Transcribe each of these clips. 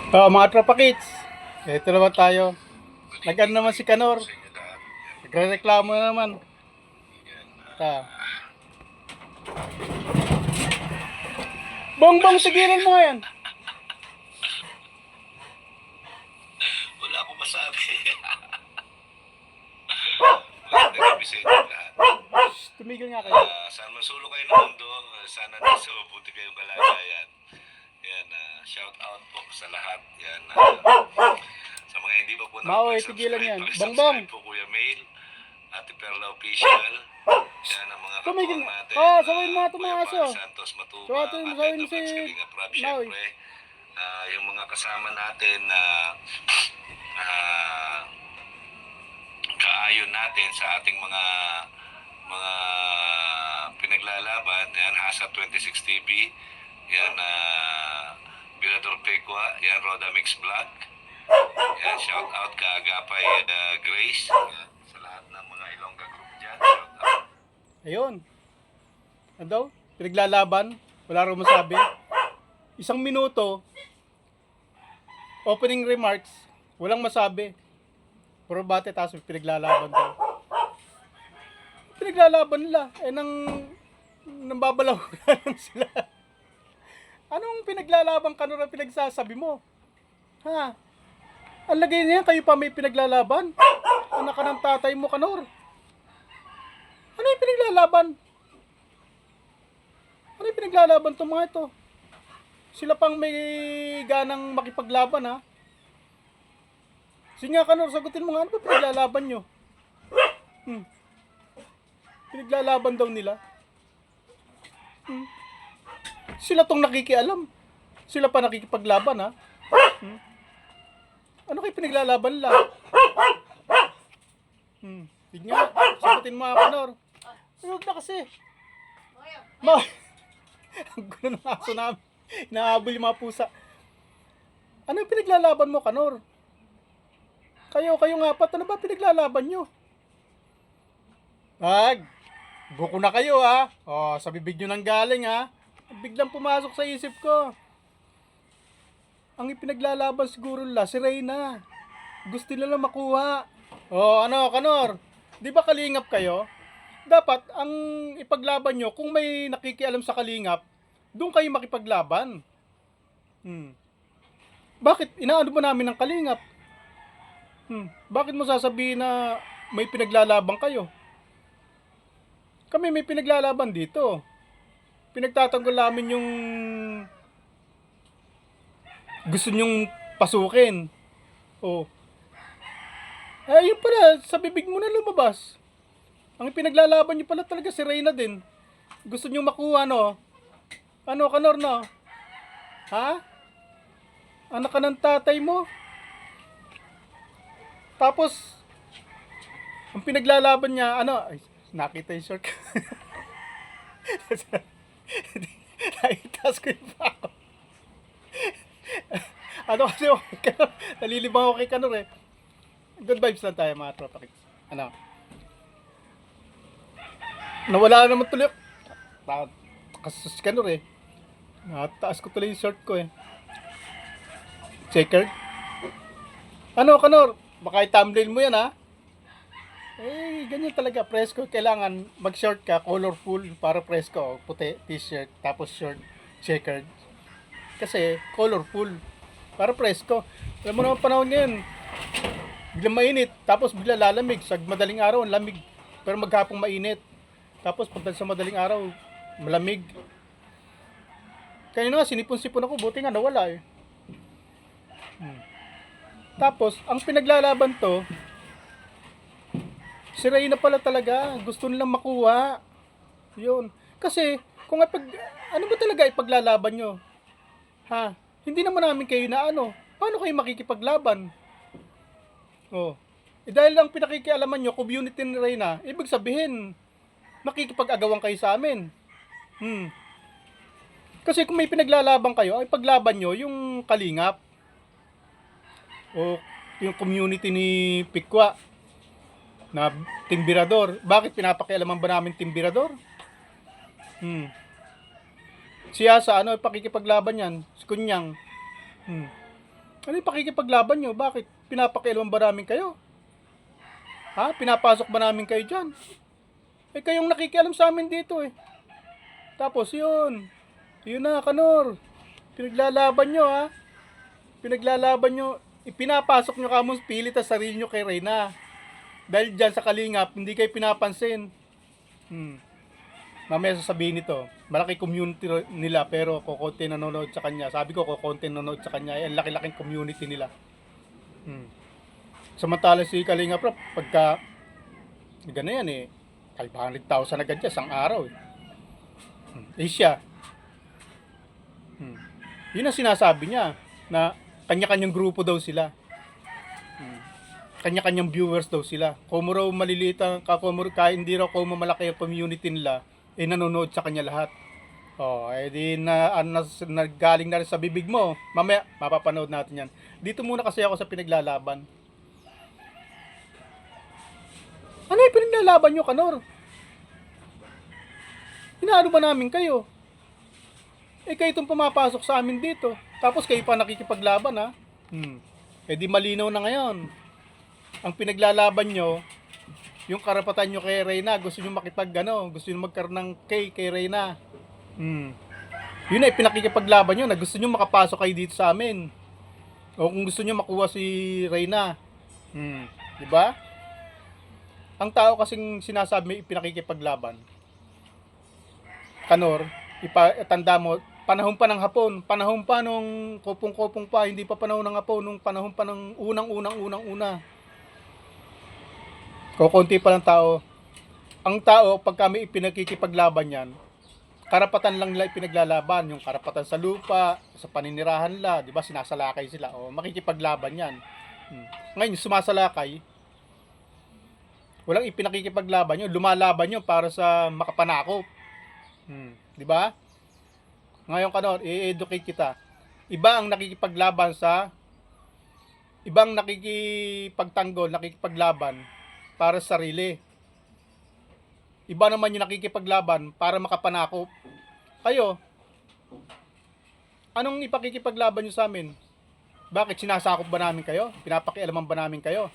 Mga tropa kids, ito naman tayo. Nag-ano naman si Kanor. Nagre-reklamo na naman. Ta. Bongbong, tigilan mo nga yan. Wala akong masabi. Magandang gabi sa inyo lahat. Tumigil nga kayo. Saan masulo kayo ng mundo, sana nasa mabuti kayong kalagayan. Yan, shout out po sa lahat. Yan, sa mga hindi pa po Maoy, tigilan yan. Bongbong. subscribe po Kuya Mail, Ate Perla Official. Yan ang mga Tumigil. katuwang natin. Sawin mo nga Kuya tumaso. Paul Santos Matuba, Sawin Ate mo si Dobats Kalinga Prab, Maoy. syempre. Yung mga kasama natin na kaayon natin sa ating mga pinaglalaban. Yan, Hasa 26 TV. Yan, Birador Pekwa. Yan, Roda Mix Vlog. Yan, shout out ka Agapay Grace. Yan, sa lahat ng mga Ilongga group dyan. Shout out. Ayun. Ano daw? Pinaglalaban. Wala rin masabi. 1 minuto. Opening remarks. Walang masabi. Puro bate tapos pinaglalaban daw. Pinaglalaban nila. Nang babalaw lang sila. Anong pinaglalaban ka na pinagsasabi mo? Ha? Ang lagay niya, kayo pa may pinaglalaban? Anak ka ng tatay mo, Kanor. Ano yung pinaglalaban? Ano yung pinaglalaban itong mga ito? Sila pang may ganang makipaglaban, ha? Sige nga, Kanor, sagutin mo nga, ano ba pinaglalaban nyo? Pinaglalaban daw nila. Sila tong nakikialam. Sila pa nakikipaglaban, ha? Ano kayo pinaglalaban nila? Sige nga, sagutin mo nga, Kanor. Huwag na kasi. Ang gulo ng aso namin. Inahabol yung mga pusa. Ano yung pinaglalaban mo, Kanor? Kayo nga apat, ano ba pinaglalaban nyo? Buko na kayo, ha? Sa bibig nyo nang galing, ha? Biglang pumasok sa isip ko. Ang ipinaglalaban siguro nila, si Reyna. Gusto nila makuha. Ano, Kanor? Di ba kalingap kayo? Dapat, ang ipaglaban nyo, kung may nakikialam sa kalingap, doon kayo makipaglaban. Bakit? Inaano ba namin ng kalingap? Bakit mo sasabihin na may pinaglalaban kayo? Kami may pinaglalaban dito. Pinagtatanggol namin yung gusto nyong pasukin. Yun pala, sa bibig mo na lumabas. Ang pinaglalaban nyo pala talaga si Reyna din. Gusto nyong makuha, no? Ano, Kanor, no? Ha? Anak ka ng tatay mo? Tapos, ang pinaglalaban niya, ano? Ay, nakita yung short. Nakitaas ko yung pa ako. Ano kasi okay Kanor? Nalilibang ako kay Kanor, eh. Good vibes lang tayo, mga tropa kids. Ano? Nawala naman tuloy. Kasus si Kanor, eh. Nataas ko tuloy yung short ko, eh. Checkered. Ano, Kanor? Baka i-thumbnail mo yan, ha? Ganyan talaga. Presko. Kailangan mag-short ka. Colorful para presko. Puti, t-shirt. Tapos short, checkered. Kasi, colorful. Para presko. Alam mo naman panahon ngayon. Biglang mainit. Tapos bigla lalamig. Sa madaling araw, ang lamig. Pero maghapong mainit. Tapos pag sa madaling araw, malamig. Kaya nga, sinipon-sipon ako. Buti nga, nawala, eh. Tapos, ang pinaglalaban to, si Reyna pala talaga. Gusto nilang makuha. Yun. Kasi, kung ano ba talaga ipaglalaban nyo? Ha? Hindi naman namin kayo na ano. Paano kayo makikipaglaban? Dahil lang pinakikialaman nyo, community ni Reyna, ibig sabihin, makikipag-agawan kayo sa amin. Kasi kung may pinaglalaban kayo, ay paglaban nyo yung kalingap. Yung community ni Pikwa na Timbirador. Bakit pinapakialaman ba namin Timbirador? Siya sa ano, pakikipaglaban yan. Si Kunyang. Ano yung pakikipaglaban nyo? Bakit? Pinapakialaman ba namin kayo? Ha? Pinapasok ba namin kayo dyan? Eh kayong nakikialam sa amin dito eh. Tapos yun. Yun na, Kanor. Pinaglalaban nyo ha. Pinaglalaban nyo. Ipinapasok nyo kamo pilit sa sarili nyo kay Reyna. Dahil dyan sa Kalingap, hindi kayo pinapansin. Mamaya sasabihin nito, malaki community nila pero kukunti nanonood sa kanya. Sabi ko, kukunti nanonood sa kanya. Ang laki-laking community nila. Samantala si Kalingap Rap, pagka gano'n yan eh, 500,000 agad siya, isang araw eh. Siya. Yun ang sinasabi niya, na kanya-kanyang grupo daw sila. Kanya-kanyang viewers daw sila. Kung raw maliliit ang, kahit hindi raw kung malaki ang community nila, eh nanonood sa kanya lahat. Eh di nagaling na rin sa bibig mo. Mamaya, mapapanood natin yan. Dito muna kasi ako sa pinaglalaban. Ano yung pinaglalaban nyo, Kanor? Inaano ba namin kayo? Eh kayo itong pumapasok sa amin dito. Tapos kayo pa nakikipaglaban ha. Eh di malinaw na ngayon. Ang pinaglalaban nyo, yung karapatan nyo kay Reyna, gusto nyo gusto nyo magkaroon ng kay Reyna. Yun ay pinakikipaglaban nyo, na gusto nyo makapasok kayo dito sa amin. O kung gusto nyo makuha si Reyna. Diba? Ang tao kasing sinasabi may pinakikipaglaban. Kanor, tanda mo, panahon pa ng Hapon, panahon pa nung kopong-kopong pa, hindi pa panahon ng Hapon, nung panahon pa ng unang-una. Kukunti pa lang tao. Ang tao, pag kami ipinakikipaglaban yan, karapatan lang nila ipinaglalaban. Yung karapatan sa lupa, sa paninirahan nila, di ba, sinasalakay sila. O, makikipaglaban yan. Ngayon, sumasalakay, walang ipinakikipaglaban yun. Lumalaban yun para sa makapanakop. Di ba? Ngayon, Kanor, i-educate kita. Ibang nakikipagtanggol, nakikipaglaban para sa sarili. Iba naman yung nakikipaglaban para makapanakop. Kayo, anong ipakikipaglaban nyo sa amin? Bakit sinasakop ba namin kayo? Pinapakialaman ba namin kayo?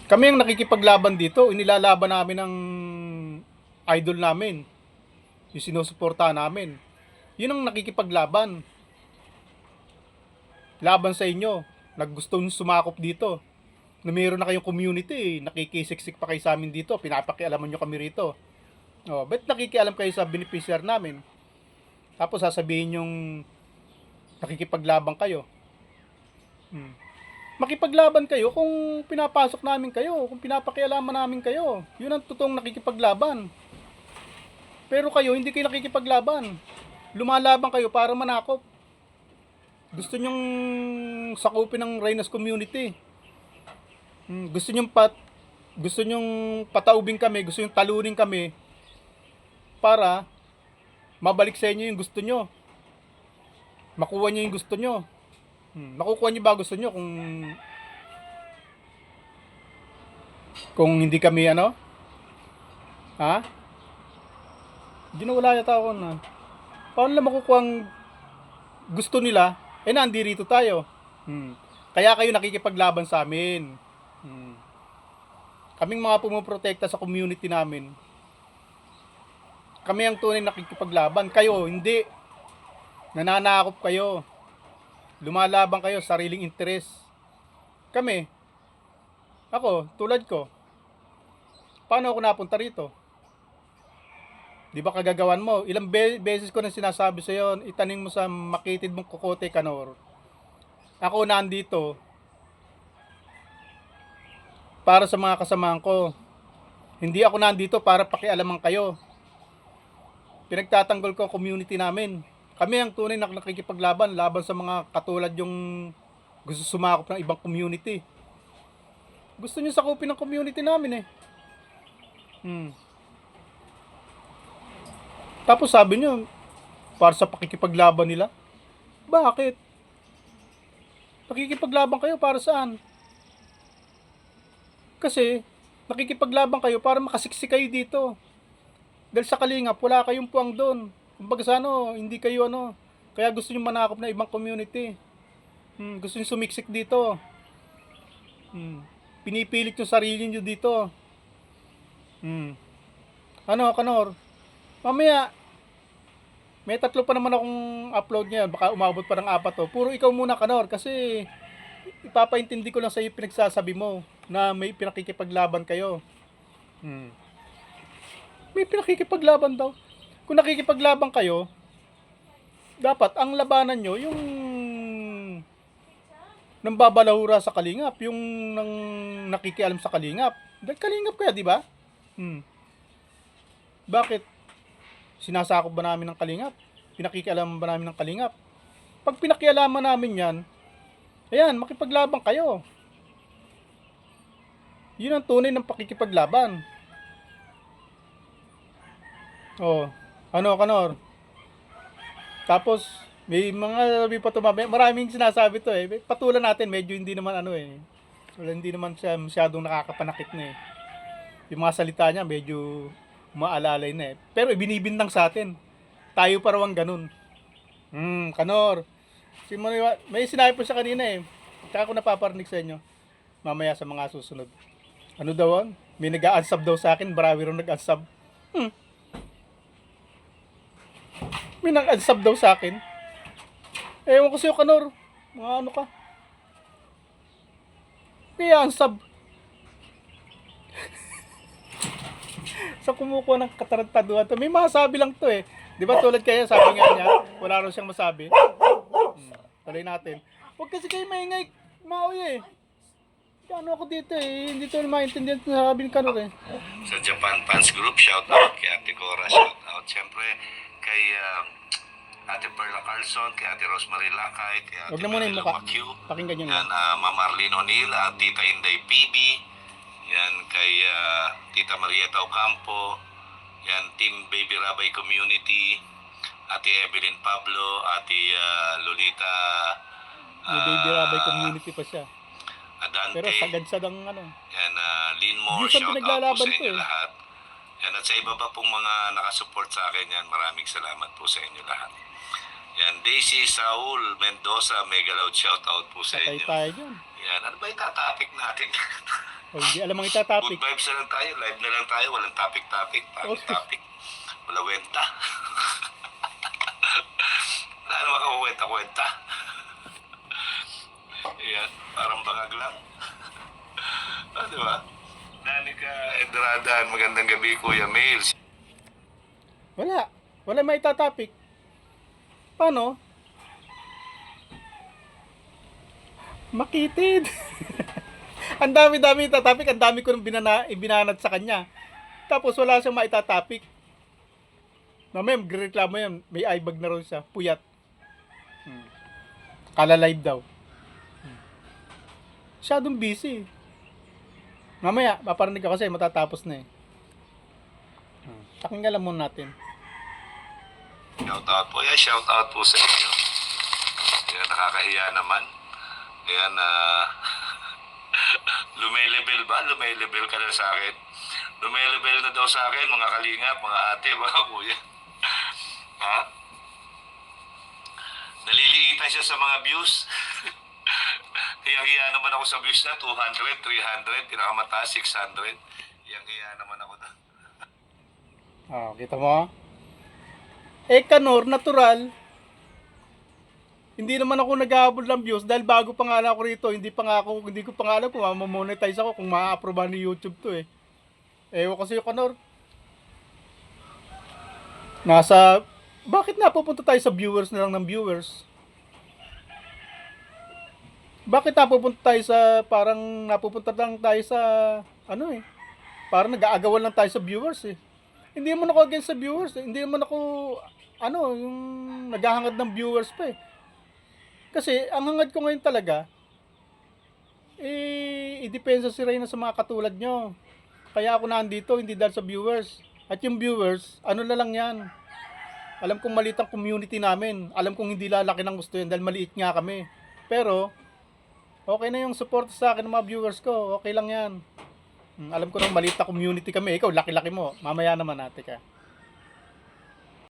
Kami ang nakikipaglaban dito. Inilalaban namin ng idol namin. Yung sinusuportahan namin. Yun ang nakikipaglaban. Laban sa inyo. Naggusto nyo sumakop dito. Na mayroon na kayong community, nakikisiksik pa kayo sa amin dito, pinapakialaman nyo kami rito. Ba't nakikialam kayo sa beneficiary namin? Tapos sasabihin yung nakikipaglaban kayo. Makipaglaban kayo kung pinapasok namin kayo, kung pinapakialaman namin kayo. Yun ang totoong nakikipaglaban. Pero kayo, hindi kayo nakikipaglaban. Lumalaban kayo para manakop. Gusto nyong sakupin ng Reyna's community. Gusto nyong pataubing kami, gusto nyong talunin kami para mabalik sa inyo yung gusto nyo. Makuha nyo yung gusto nyo. Makukuha nyo ba gusto nyo kung hindi kami ano? Ha? Hindi na wala yata ako na. Paano lang makukuha ang gusto nila? Eh nandirito tayo. Kaya kayo nakikipaglaban sa amin. Kaming mga pumuprotekta sa community namin, kami ang tunay nakikipaglaban. Kayo, hindi. Nananakop kayo. Lumalaban kayo sa sariling interes. Kami, ako, tulad ko, paano ako napunta rito? Di ba kagagawan mo? Ilang beses ko na sinasabi sa iyo, itanim mo sa makitid mong kukote, Kanor. Ako nandito para sa mga kasamahan ko. Hindi ako nandito para pakialaman kayo. Pinagtatanggol ko ang community namin. Kami ang tunay na nakikipaglaban laban sa mga katulad yung gusto sumakop ng ibang community. Gusto niyo sakupin ng community namin eh. Tapos sabi niyo, para sa pakikipaglaban nila. Bakit? Pakikipaglaban kayo para saan? Kasi, nakikipaglaban kayo para makasiksik kayo dito. Dahil sa Kalingap, wala kayong puwang doon. Kumbaga sa hindi kayo Kaya gusto nyo manakop na ibang community. Gusto nyo sumiksik dito. Pinipilit yung sarili nyo dito. Ano, Kanor? Mamaya, may 3 pa naman akong upload ngayon. Baka umabot pa ng 4 to. Puro ikaw muna, Kanor. Kasi ipapaintindi ko lang sa iyo pinagsasabi mo na may pinakikipaglaban kayo. May pinakikipaglaban daw. Kung nakikipaglaban kayo, dapat ang labanan nyo yung nang babalahura sa kalingap, yung nang nakikialam sa kalingap. Dahil kalingap kaya, di ba? Bakit? Sinasakop ba namin ng kalingap? Pinakikialaman ba namin ng kalingap? Pag pinakialaman namin yan, ayan, makipaglaban kayo. Yun ang tunay ng pakikipaglaban. Oh, ano, Kanor? Tapos, may mga sabi pa tumabi, maraming sinasabi to eh. Patulan natin, medyo hindi naman ano eh. Hindi naman siya masyadong nakakapanakit na eh. Yung mga salita niya, medyo maalalay na eh. Pero ibinibintang sa atin. Tayo pa raw ang ganun. Kanor. May sinabi po siya kanina eh. Kaya ako napaparinig sa inyo. Mamaya sa mga susunod. Ano daw? May nag-a-unsub daw sa akin. Marami rin nag-unsub. May nag-unsub daw sa akin. Ewan ko sa'yo, Kanor. Mga ano ka? May unsub. Sa kumukuha ng katarantaduhan to. May masabi lang to eh. Di ba tulad kaya sabi nga niya, wala rin siyang masabi. Tuloy natin. Huwag kasi kayo maingay. Maoy eh. Ano ako dito eh. Hindi to maintindihan sa sabi ni Kanor eh. Sa Japan Fans Group, shout out kay Ate Cora, shout out. Siyempre, kay Ate Perla Carlson, kay Ate Rosemary Lakay, kay Ate Huwag na muna yung Marila mukha. Macue, Pakinggan nyo yan, na. Ma'am Arlene O'Neill, at Tita Inday PB, yan, kay Tita Marieta Ocampo, yan, Team Baby Rabay Community, Ate Evelyn Pablo, Ate Lolita, May baby rabay community pa siya. Adante, Pero sagad-sad ang ano. yan, Linmore, Diyos ang shout out po pinaglalaban sa to inyo eh. lahat. Yan, at sa iba pa pong mga nakasupport sa akin yan, maraming salamat po sa inyo lahat. Yan, Daisy Saul Mendoza, mega loud shout out po sa Patay inyo. tayo dyan. Yan, ano ba itatopic natin? O hindi alam ang itatopic. Good vibes na lang tayo, live na lang tayo, walang topic-topic, pangit topic. Wala wenta. Wala naman kakuwenta-kwenta. Yan, parang bangag lang. Di ba? Danica Edradan, magandang gabi Kuya Mails. Wala. Wala may itatopic. Paano? Makitid. Ang dami-dami itatopic. Ang dami ko nang ibinanat sa kanya. Tapos wala siyang maitatopic. Mamaya magreklamo yan. May eyebag na rin siya. Puyat. Kala live daw. Masyadong busy. Mamaya, paparinig ako kasi matatapos na eh. Pakinggan lang muna natin. Shout out po. Yeah, shout out po sa inyo. Yan, nakakahiya naman. Yan, lumelevel ba? Lumelevel ka na sa akin. Lumelevel na daw sa akin, mga kalingap, mga ate, mga kuya. Ha? Naliliitan siya sa mga views. Hiyang-hiya naman ako sa views na 200, 300, pinakamataas 600. Hiyang-hiya naman ako na. Kita mo? Kanor, natural. Hindi naman ako nag-aabot ng views dahil bago pa nga lang ako rito, hindi ko pa nga alam kung ma-monetize ako, kung ma-approve ni YouTube to eh. Ewan kasi yung Kanor. Bakit napupunta tayo sa viewers na lang ng viewers? Bakit napupunta tayo sa, napupunta lang tayo sa, parang nag-aagawan lang tayo sa viewers eh. Hindi naman ako against sa viewers eh. Hindi naman ako, yung naghahangad ng viewers pa eh. Kasi, ang hangad ko ngayon talaga, i-depensa si Reyna sa mga katulad nyo. Kaya ako nandito, hindi dahil sa viewers. At yung viewers, ano na lang yan. Alam kong maliit ang community namin. Alam kong hindi lalaki ng gusto yan dahil maliit nga kami. Pero, okay na yung support sa akin ng mga viewers ko. Okay lang yan. Alam ko nang maliit na community kami. Ikaw, laki-laki mo. Mamaya naman natin ka.